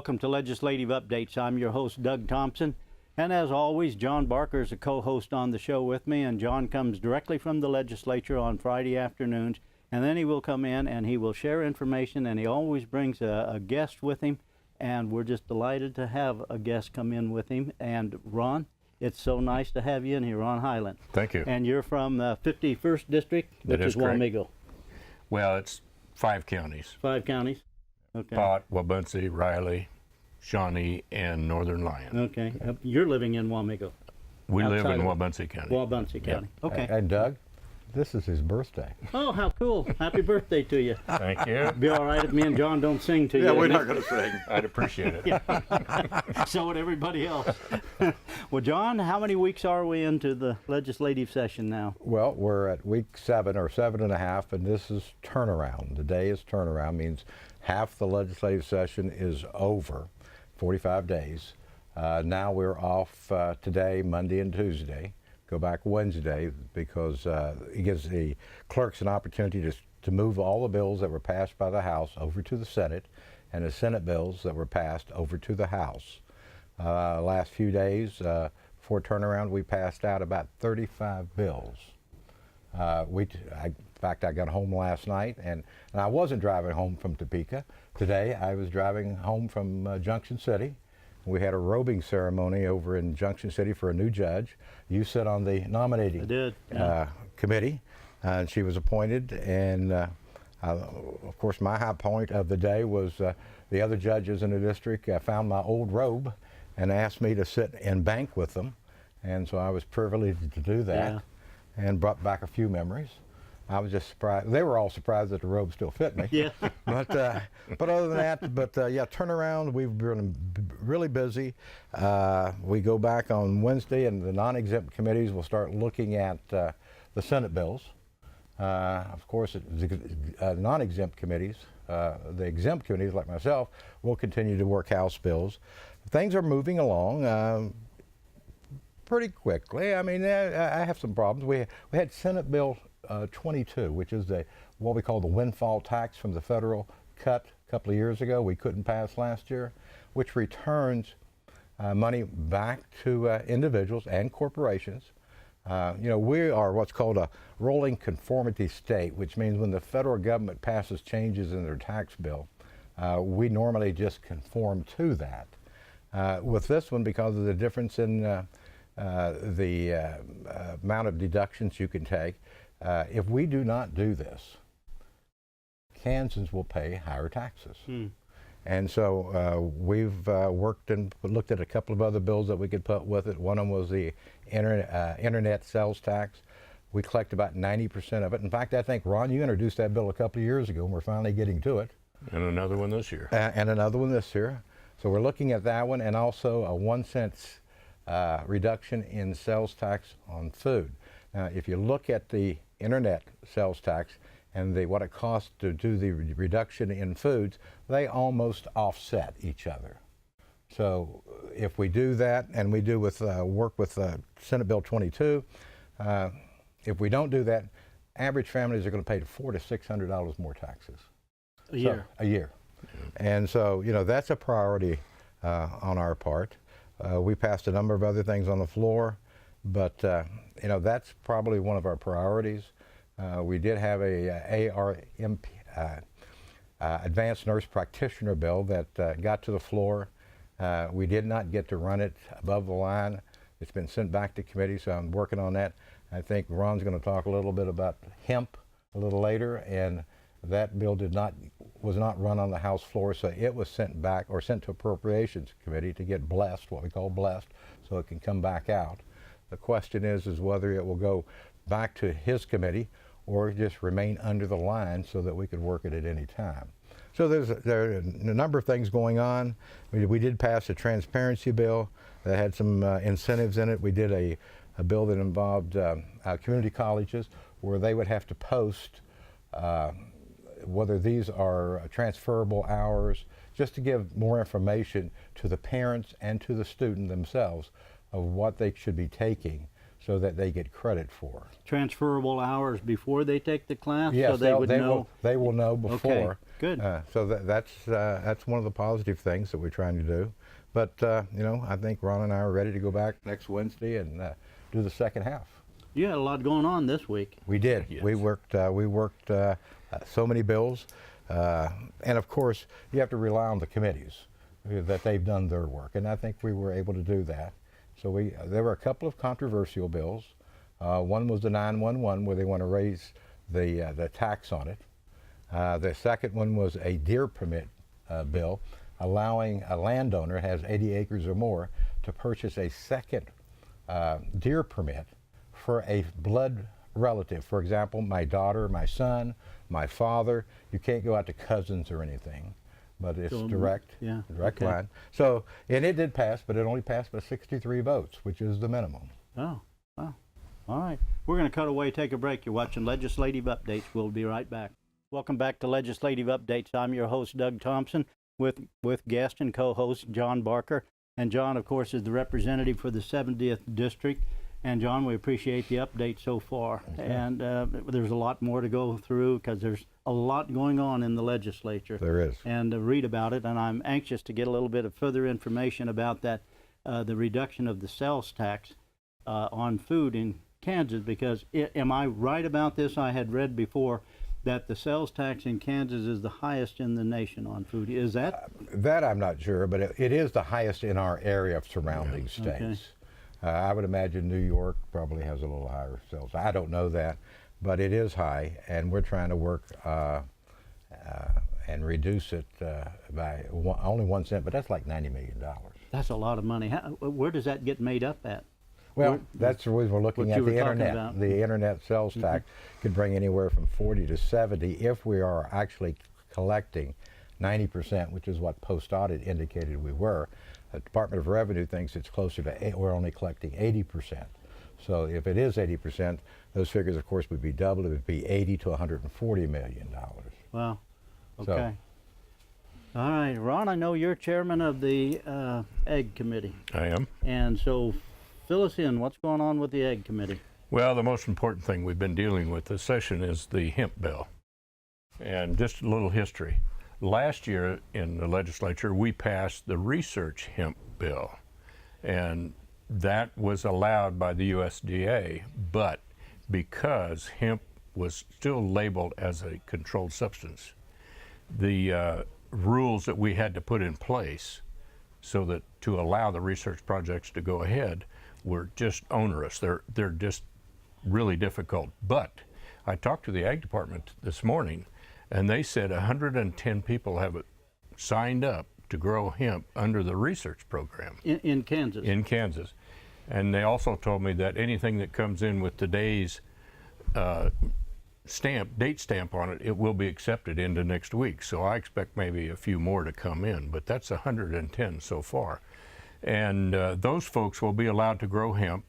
welcome to Legislative Updates. I'm your host, Doug Thompson. And as always, John Barker is a co-host on the show with me, and John comes directly from the legislature on Friday afternoons, and then he will come in and he will share information, and he always brings a guest with him, and we're just delighted to have a guest come in with him. And Ron, it's so nice to have you in here, Ron Highland. Thank you. And you're from the 51st District, which is Wamego. Well, it's 5 counties. 5 counties? Okay. Pot, Wabaunsee, Riley, Shawnee, and Northern Lyon. Okay. You're living in Wamego. We live Outside in of Wabaunsee County. Wabaunsee County. Okay. And Doug, this is his birthday. Oh, how cool. Happy birthday to you. Thank you. Be all right if me and John don't sing to you. Yeah, we're not going to sing. I'd appreciate it. So would everybody else. Well, John, how many weeks are we into the legislative session now? Well, we're at week 7 or 7.5, and this is turnaround. The day is turnaround, means half the legislative session is over, 45 days. Now we're off today, Monday and Tuesday. Go back Wednesday because it gives the clerks an opportunity to move all the bills that were passed by the House over to the Senate, and the Senate bills that were passed over to the House. Last few days before turnaround, we passed out about 35 bills. In fact, I got home last night, and I wasn't driving home from Topeka. Today, I was driving home from Junction City. We had a robing ceremony over in Junction City for a new judge. You sit on the nominating committee, and she was appointed. And of course, my high point of the day was the other judges in the district found my old robe and asked me to sit and bank with them. And so I was privileged to do that and brought back a few memories. I was just surprised. They were all surprised that the robe still fit me. Yeah. But other than that, yeah, turnaround. We've been really busy. We go back on Wednesday, and the non-exempt committees will start looking at the Senate bills. Of course, the non-exempt committees, the exempt committees like myself, will continue to work House bills. Things are moving along pretty quickly. I mean, I have some problems. We had Senate Bill 22, which is what we call the windfall tax from the federal cut a couple of years ago. We couldn't pass last year, which returns money back to individuals and corporations. You know, we are what's called a rolling conformity state, which means when the federal government passes changes in their tax bill, we normally just conform to that. With this one, because of the difference in the amount of deductions you can take, if we do not do this, Kansans will pay higher taxes. And so we've worked and looked at a couple of other bills that we could put with it. One of them was the internet sales tax. We collect about 90% of it. In fact, I think, Ron, you introduced that bill a couple of years ago, and we're finally getting to it. And another one this year. And another one this year. So we're looking at that one, and also a 1 cent reduction in sales tax on food. Now, if you look at the internet sales tax and what it costs to do the reduction in foods, they almost offset each other. So if we do that, and we do with work with Senate Bill 22, if we don't do that, average families are going to pay $400 to $600 more taxes A year. A year. And so, you know, that's a priority on our part. We passed a number of other things on the floor, but you know, that's probably one of our priorities. We did have a ARMP, Advanced Nurse Practitioner bill that got to the floor. We did not get to run it above the line. It's been sent back to committee, so I'm working on that. I think Ron's going to talk a little bit about hemp a little later, and that bill was not run on the House floor, so it was sent back or sent to Appropriations Committee to get blessed, what we call blessed, so it can come back out. The question is whether it will go back to his committee or just remain under the line so that we could work it at any time. So there are a number of things going on. We did pass a transparency bill that had some incentives in it. We did a bill that involved community colleges where they would have to post whether these are transferable hours, just to give more information to the parents and to the student themselves of what they should be taking so that they get credit for. Transferable hours before they take the class? Yes, so they would know? They will know before. Okay. Good. So that's one of the positive things that we're trying to do. But you know, I think Ron and I are ready to go back next Wednesday and do the second half. You had a lot going on this week. We did. Yes. We worked so many bills, and of course you have to rely on the committees that they've done their work, and I think we were able to do that. So there were a couple of controversial bills. One was the 911, where they want to raise the tax on it. The second one was a deer permit bill, allowing a landowner who has 80 acres or more to purchase a second deer permit for a blood relative. For example, my daughter, my son, my father. You can't go out to cousins or anything, but it's So, direct okay. line. So, and it did pass, but it only passed by 63 votes, which is the minimum. Oh, wow. All right. We're going to cut away, take a break. You're watching Legislative Updates. We'll be right back. Welcome back to Legislative Updates. I'm your host, Doug Thompson, with guest and co-host John Barker. And John, of course, is the representative for the 70th District. And John, we appreciate the update so far. Okay. And there's a lot more to go through because there's a lot going on in the legislature. There is. And read about it. And I'm anxious to get a little bit of further information about that, the reduction of the sales tax on food in Kansas. Because am I right about this? I had read before that the sales tax in Kansas is the highest in the nation on food. Is that? That I'm not sure, but it is the highest in our area of surrounding states. Okay. I would imagine New York probably has a little higher sales. I don't know that, but it is high, and we're trying to work and reduce it by only 1 cent, but that's like $90 million. That's a lot of money. Where does that get made up at? Well, that's the reason we're looking what at you the were talking internet. about. The internet sales tax could bring anywhere from 40 to 70 if we are actually collecting 90%, which is what post audit indicated we were. The Department of Revenue thinks it's closer to we're only collecting 80%. So if it is 80%, those figures, of course, would be double. It would be 80 to 140 million dollars. Wow. Okay. So, All right, Ron, I know you're chairman of the Egg Committee. I am. And so fill us in. What's going on with the Egg Committee? Well, the most important thing we've been dealing with this session is the hemp bill. And just a little history. Last year in the legislature, we passed the research hemp bill. And that was allowed by the USDA, but because hemp was still labeled as a controlled substance, the rules that we had to put in place so that to allow the research projects to go ahead were just onerous. They're just really difficult. But I talked to the Ag Department this morning, and they said 110 people have signed up to grow hemp under the research program. In Kansas? In Kansas. And they also told me that anything that comes in with today's date stamp on it, it will be accepted into next week. So I expect maybe a few more to come in, but that's 110 so far. And those folks will be allowed to grow hemp,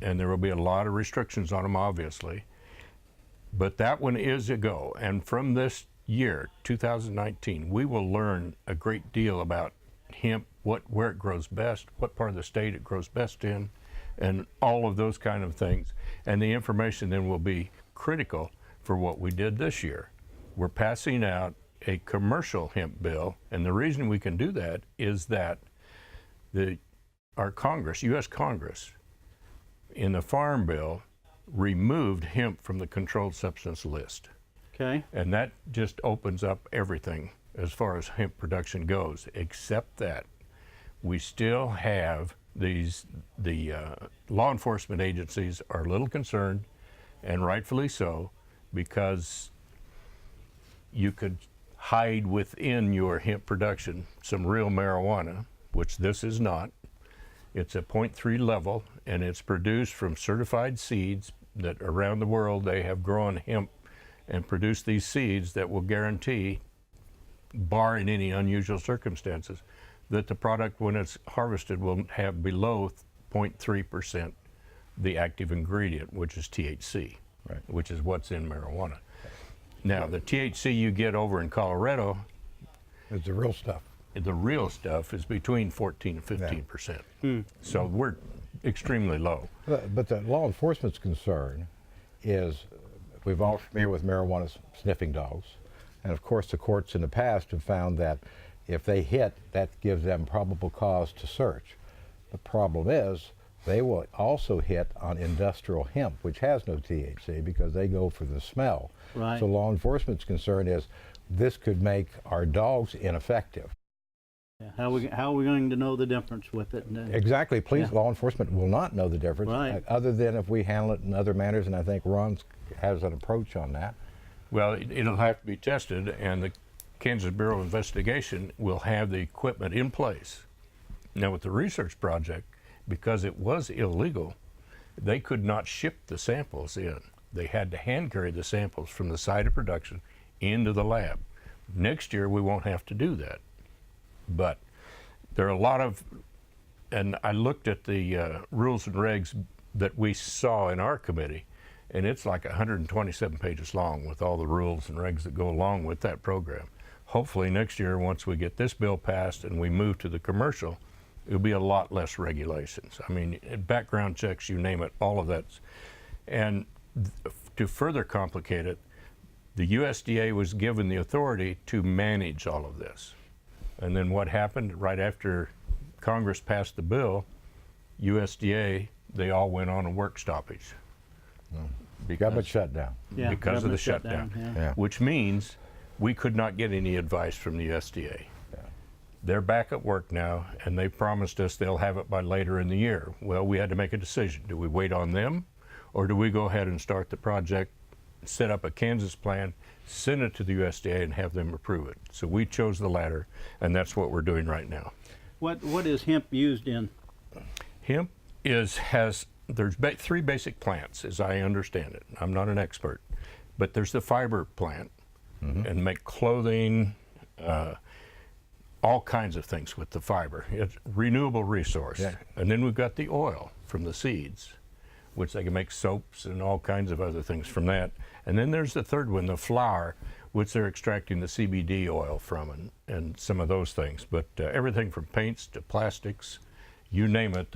and there will be a lot of restrictions on them, obviously. But that one is a go. And from this year, 2019, we will learn a great deal about hemp, where it grows best, what part of the state it grows best in, and all of those kind of things. And the information then will be critical for what we did this year. We're passing out a commercial hemp bill, and the reason we can do that is that our Congress, U.S. Congress, in the Farm Bill, removed hemp from the controlled substance list. Okay. And that just opens up everything as far as hemp production goes, except that we still have the law enforcement agencies are a little concerned, and rightfully so, because you could hide within your hemp production some real marijuana, which this is not. It's a 0.3 level, and it's produced from certified seeds that around the world they have grown hemp and produced these seeds that will guarantee, barring any unusual circumstances, that the product when it's harvested will have below 0.3% the active ingredient, which is THC, right, which is what's in marijuana. Now, the THC you get over in Colorado, it's the real stuff. the real stuff is between 14 and 15%. So we're extremely low. But the law enforcement's concern is, we've all familiar with marijuana sniffing dogs. And of course, the courts in the past have found that if they hit, that gives them probable cause to search. The problem is they will also hit on industrial hemp, which has no THC, because they go for the smell. Right. So law enforcement's concern is this could make our dogs ineffective. Yeah. How are we going to know the difference with it? Exactly. Police, Yeah. law enforcement will not know the difference, Right. other than if we handle it in other manners, and I think Ron has an approach on that. Well, it'll have to be tested, and the Kansas Bureau of Investigation will have the equipment in place. Now, with the research project, because it was illegal, they could not ship the samples in. They had to hand carry the samples from the site of production into the lab. Next year, we won't have to do that. But there are a lot of, and I looked at the rules and regs that we saw in our committee, and it's like 127 pages long with all the rules and regs that go along with that program. Hopefully next year, once we get this bill passed and we move to the commercial, it'll be a lot less regulations. I mean, background checks, you name it, all of that. And to further complicate it, the USDA was given the authority to manage all of this. And then what happened right after Congress passed the bill, USDA, they all went on a work stoppage. Government shutdown. Yeah, because of the government shutdown, Yeah. which means we could not get any advice from the USDA. They're back at work now, and they promised us they'll have it by later in the year. Well, we had to make a decision. Do we wait on them, or do we go ahead and start the project, set up a Kansas plan, send it to the USDA, and have them approve it? So we chose the latter, and that's what we're doing right now. What is hemp used in? Hemp there's three basic plants, as I understand it. I'm not an expert, but there's the fiber plant, and make clothing, all kinds of things with the fiber. It's a renewable resource. Yeah. And then we've got the oil from the seeds, which they can make soaps and all kinds of other things from that. And then there's the third one, the flour, which they're extracting the CBD oil from, and some of those things. But everything from paints to plastics, you name it,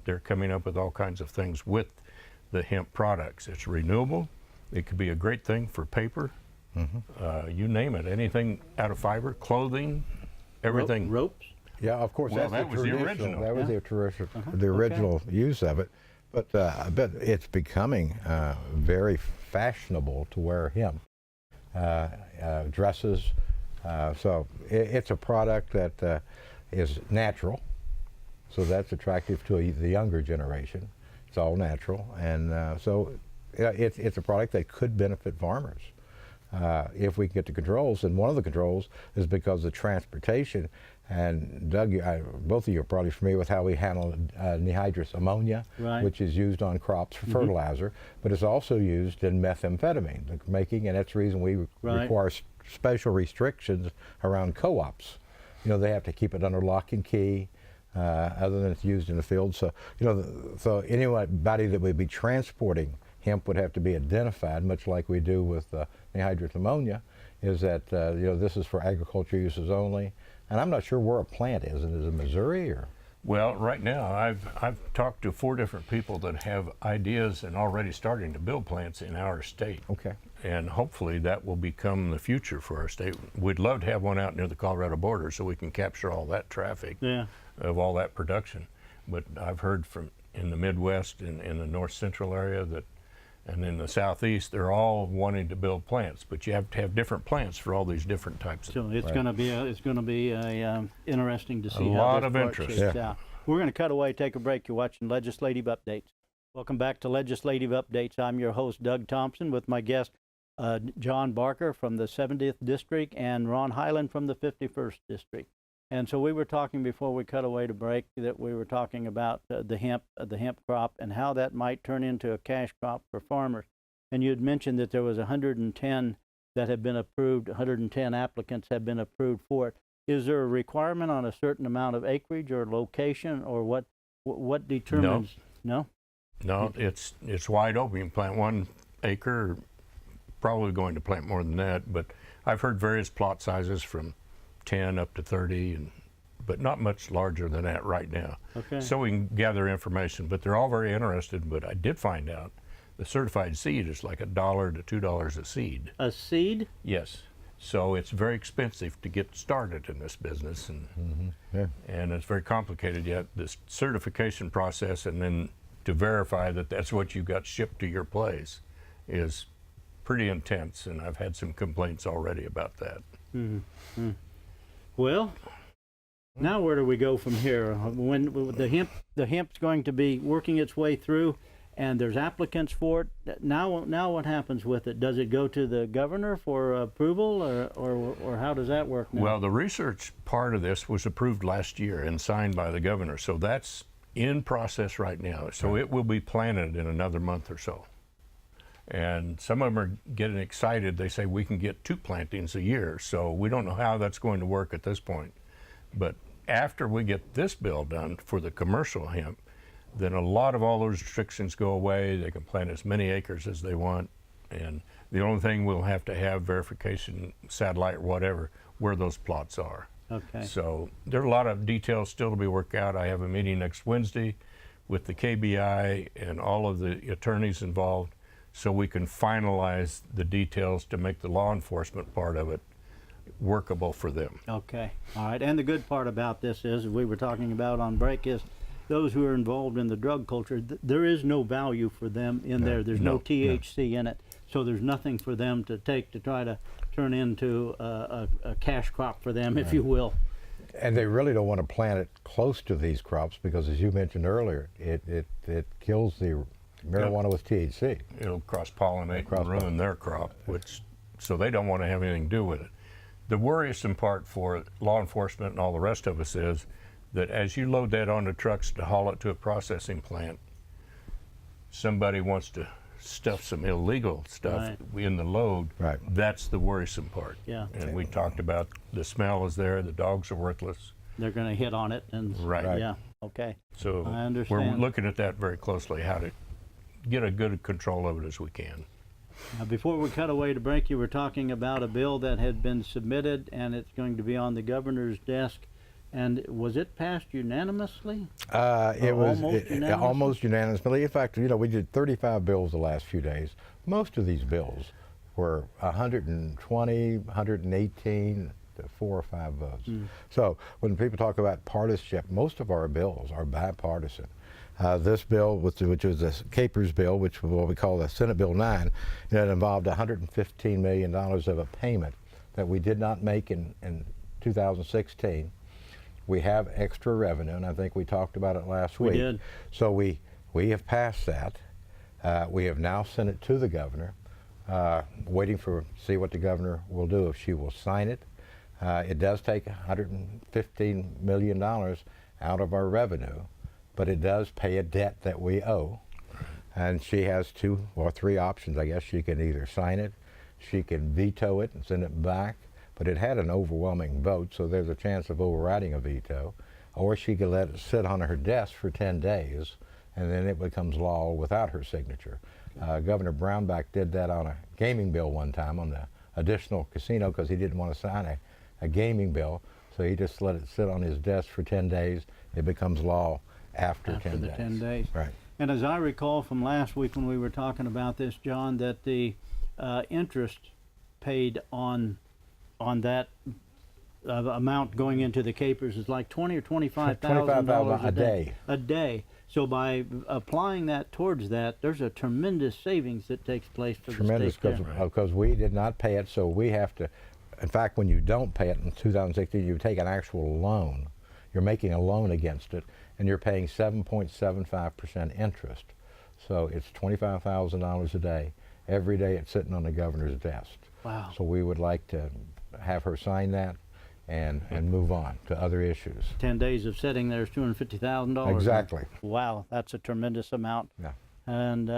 they're coming up with all kinds of things with the hemp products. It's renewable. It could be a great thing for paper. You name it, anything out of fiber, clothing, everything. Ropes? Yeah, of course. Well, that's that was the original. That was Yeah. the original use of it. But I bet it's becoming very fashionable to wear hemp dresses. So it's a product that is natural. So that's attractive to the younger generation. It's all natural, and so it's a product that could benefit farmers. If we can get the controls, and one of the controls is because of transportation. And Doug, both of you are probably familiar with how we handle anhydrous ammonia, Right. which is used on crops for fertilizer, but it's also used in methamphetamine making, and that's the reason we Right. require special restrictions around co-ops. You know, they have to keep it under lock and key, other than it's used in the field. So, you know, so anybody that would be transporting hemp would have to be identified, much like we do with anhydrous ammonia, is that, you know, this is for agriculture uses only. And I'm not sure where a plant is. Is it Missouri or? Well, right now, I've talked to 4 different people that have ideas and already starting to build plants in our state. Okay. And hopefully that will become the future for our state. We'd love to have one out near the Colorado border so we can capture all that traffic of all that production. But I've heard from in the Midwest and in the north central area that, and in the southeast, they're all wanting to build plants, but you have to have different plants for all these different types of. So it's going to be interesting to see A how lot this of part interest. shakes Yeah. out. We're going to cut away, take a break. You're watching Legislative Updates. Welcome back to Legislative Updates. I'm your host, Doug Thompson, with my guest, John Barker from the 70th District and Ron Highland from the 51st District. And so we were talking before we cut away to break that we were talking about the hemp crop and how that might turn into a cash crop for farmers. And you had mentioned that there was 110 that have been approved, 110 applicants have been approved for it. Is there a requirement on a certain amount of acreage or location, or what determines? No. No, it's wide open. You can plant 1 acre, probably going to plant more than that, but I've heard various plot sizes from 10 up to 30, but not much larger than that right now. Okay. So we can gather information, but they're all very interested. But I did find out the certified seed is like $1 to $2 a seed. A seed? Yes, So it's very expensive to get started in this business, and and it's very complicated yet. This certification process and then to verify that that's what you got shipped to your place is pretty intense, and I've had some complaints already about that. Well, now where do we go from here? When the hemp's going to be working its way through, and there's applicants for it. Now what happens with it? Does it go to the governor for approval, or how does that work now? Well, the research part of this was approved last year and signed by the governor, so that's in process right now. So it will be planted in another month or so. And some of them are getting excited. They say we can get 2 plantings a year, so we don't know how that's going to work at this point. But after we get this bill done for the commercial hemp, then a lot of all those restrictions go away. They can plant as many acres as they want, and the only thing we'll have to have verification, satellite or whatever, where those plots are. Okay. So there are a lot of details still to be worked out. I have a meeting next Wednesday with the KBI and all of the attorneys involved, so we can finalize the details to make the law enforcement part of it workable for them. Okay. All right. And the good part about this is, we were talking about on break, is those who are involved in the drug culture, there is no value for them in there. There's no THC in it. So there's nothing for them to take to try to turn into a cash crop for them, if you will. And they really don't want to plant it close to these crops because, as you mentioned earlier, it kills the marijuana with THC. It'll cross-pollinate and ruin their crop, so they don't want to have anything to do with it. The worrisome part for law enforcement and all the rest of us is that as you load that onto trucks to haul it to a processing plant, somebody wants to stuff some illegal stuff in the load. Right. That's the worrisome part. Yeah. And we talked about the smell is there, the dogs are worthless. They're going to hit on it. And yeah. Okay. So I understand. we're looking at that very closely, how to get a good control of it as we can. Now, before we cut away to break, you were talking about a bill that had been submitted, and it's going to be on the governor's desk. And was it passed unanimously? It was almost unanimously. In fact, we did 35 bills the last few days. Most of these bills were 120, 118 to 4 or 5 votes. So when people talk about partisanship, most of our bills are bipartisan. This bill, which was the Capers bill, which was what we call the Senate Bill 9, it involved $115 million of a payment that we did not make in 2016. We have extra revenue, and I think we talked about it last week. We did. So we have passed that. We have now sent it to the governor, waiting to see what the governor will do, if she will sign it. It does take $115 million out of our revenue, but it does pay a debt that we owe. And she has 2 or 3 options, I guess. She can either sign it, she can veto it and send it back, but it had an overwhelming vote, so there's a chance of overriding a veto, or she could let it sit on her desk for 10 days, and then it becomes law without her signature. Governor Brownback did that on a gaming bill one time, on the additional casino, because he didn't want to sign a gaming bill, so he just let it sit on his desk for 10 days. It becomes law after 10 days. 10 days. Right. And as I recall from last week when we were talking about this, John, that the interest paid on that amount going into the Capers is like $20,000 or $25,000 a day. A day. So by applying that towards that, there's a tremendous savings that takes place for the state. Because we did not pay it, so we have to. In fact, when you don't pay it in 2016, you take an actual loan. You're making a loan against it, and you're paying 7.75% interest. So it's $25,000 a day. Every day it's sitting on the governor's desk. Wow. So we would like to have her sign that and move on to other issues. 10 days of sitting there is $250,000. Exactly. Wow, that's a tremendous amount. Yeah. And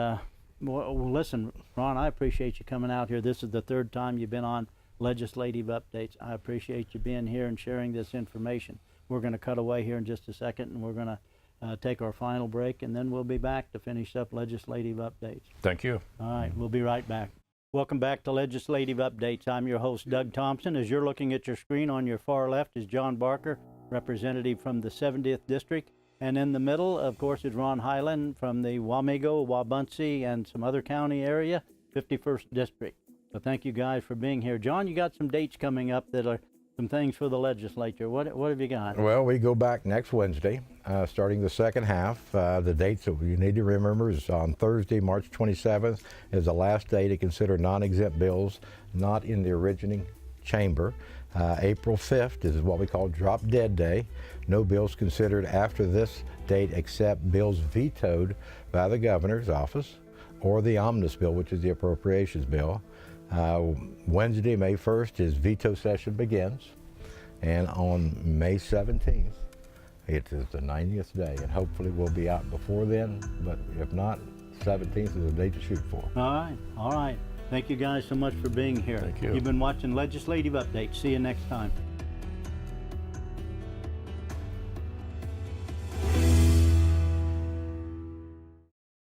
well, listen, Ron, I appreciate you coming out here. This is the 3rd time you've been on Legislative Updates. I appreciate you being here and sharing this information. We're going to cut away here in just a second, and we're going to take our final break, and then we'll be back to finish up Legislative Updates. Thank you. All right, we'll be right back. Welcome back to Legislative Updates. I'm your host, Doug Thompson. As you're looking at your screen, on your far left is John Barker, representative from the 70th District. And in the middle, of course, is Ron Highland from the Wamego, Wabaunsee, and some other county area, 51st District. So thank you guys for being here. John, you got some dates coming up that are some things for the legislature. What have you got? Well, we go back next Wednesday, starting the second half. The dates that you need to remember is on Thursday, March 27th, is the last day to consider non-exempt bills not in the originating chamber. April 5th is what we call drop dead day. No bills considered after this date except bills vetoed by the governor's office or the omnibus bill, which is the appropriations bill. Wednesday, May 1st, is veto session begins, and on May 17th, it is the 90th day, and hopefully we'll be out before then, but if not, 17th is the day to shoot for. All right. Thank you guys so much for being here. Thank you. You've been watching Legislative Updates. See you next time.